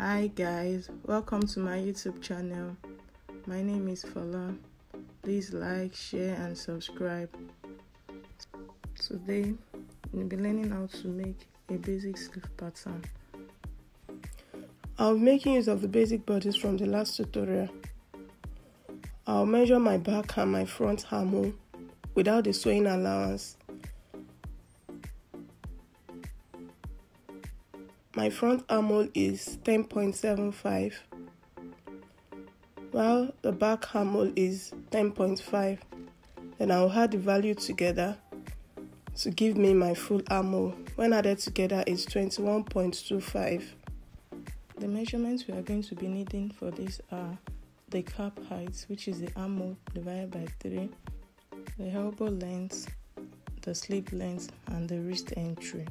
Hi guys, welcome to my YouTube channel. My name is Fola. Please like, share and subscribe. Today we'll be learning how to make a basic sleeve pattern. I'll be making use of the basic bodice from the last tutorial. I'll measure my back and my front armhole without the sewing allowance. My front armhole is 10.75, while the back armhole is 10.5. Then I'll add the value together to give me my full armhole. When added together is 21.25. The measurements we are going to be needing for this are the cap height, which is the armhole divided by 3, the elbow length, the sleeve length, and the wrist entry.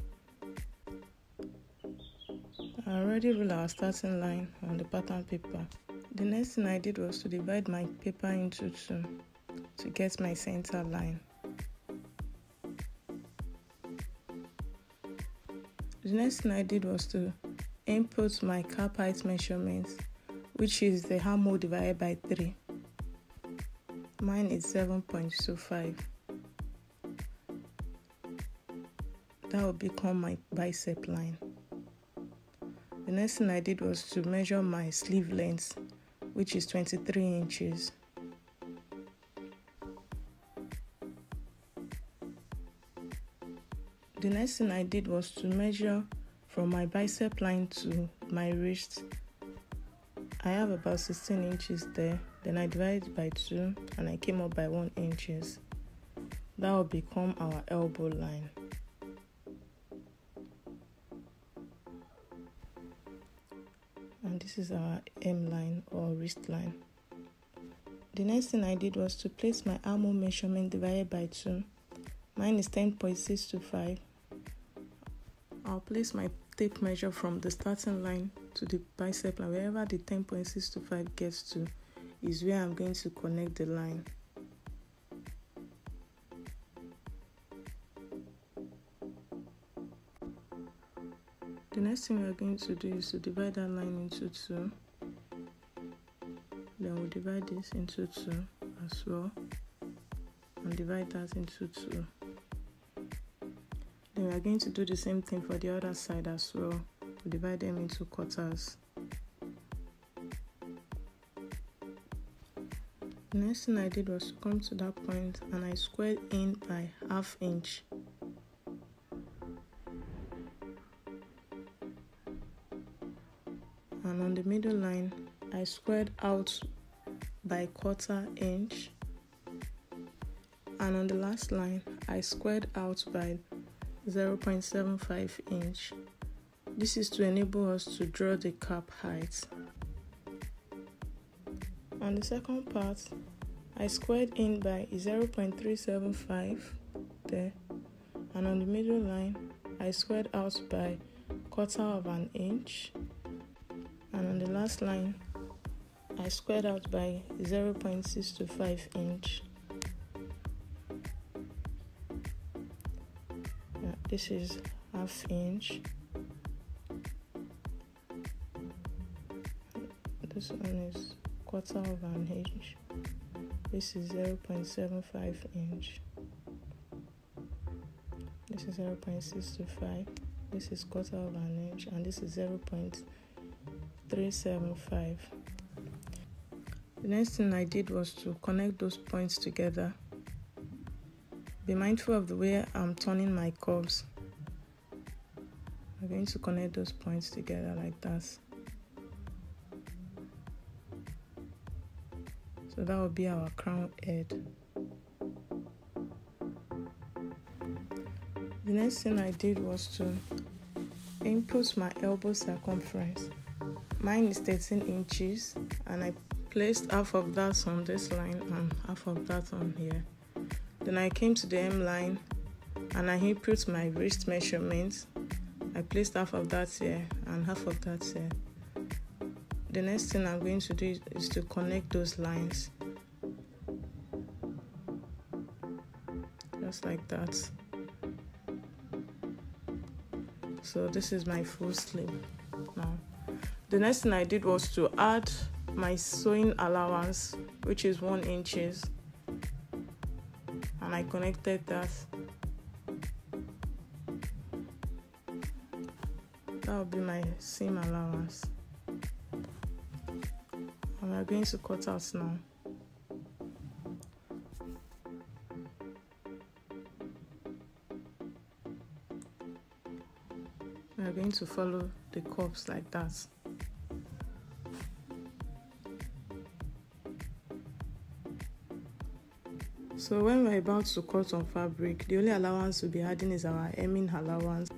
I already ruled our starting line on the pattern paper. The next thing I did was to divide my paper into 2 to get my center line. The next thing I did was to input my cap height measurement, which is the armhole divided by 3. Mine is 7.25. That will become my bicep line. The next thing I did was to measure my sleeve length, which is 23 inches. The next thing I did was to measure from my bicep line to my wrist. I have about 16 inches there. Then I divided by 2 and I came up by 1 inches. That will become our elbow line. And this is our M line or wrist line. The next thing I did was to place my armhole measurement divided by 2. Mine is 10.625. I'll place my tape measure from the starting line to the bicep line. Wherever the 10.625 gets to is where I'm going to connect the line. The next thing we're going to do is to divide that line into 2. Then we'll divide this into 2 as well. And divide that into 2. Then we're going to do the same thing for the other side as well. We'll divide them into quarters. The next thing I did was to come to that point and I squared in by ½ inch. And on the middle line, I squared out by ½ inch. And on the last line, I squared out by 0.75 inch. This is to enable us to draw the cap height. On the second part, I squared in by 0.375 there. And on the middle line, I squared out by ½ inch. And on the last line, I squared out by 0.625 inch. This is ½ inch. This one is ½ inch. This is 0.75 inch. This is 0.625. This is ½ inch, and this is 0.375. The next thing I did was to connect those points together. Be mindful of the way I'm turning my curves. I'm going to connect those points together like that. So that will be our crown head. The next thing I did was to input my elbow circumference. Mine is 13 inches and I placed half of that on this line and half of that on here. Then I came to the M line and I input my wrist measurement. I placed half of that here and half of that here. The next thing I'm going to do is to connect those lines. Just like that. So this is my full sleeve now. The next thing I did was to add my sewing allowance, which is 1 inch, and I connected that. That will be my seam allowance. And we are going to cut out now. We are going to follow the curves like that. So when we're about to cut on fabric, the only allowance we'll be adding is our hemming allowance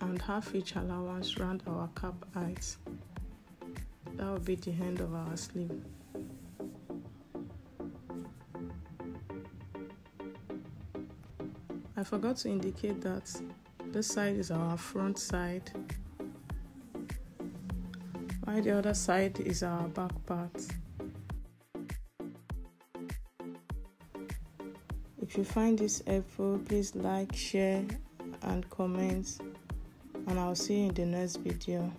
and half inch allowance round our cap height. That will be the end of our sleeve. I forgot to indicate that this side is our front side, while the other side is our back part. If you find this helpful, please like, share and comment, and I'll see you in the next video.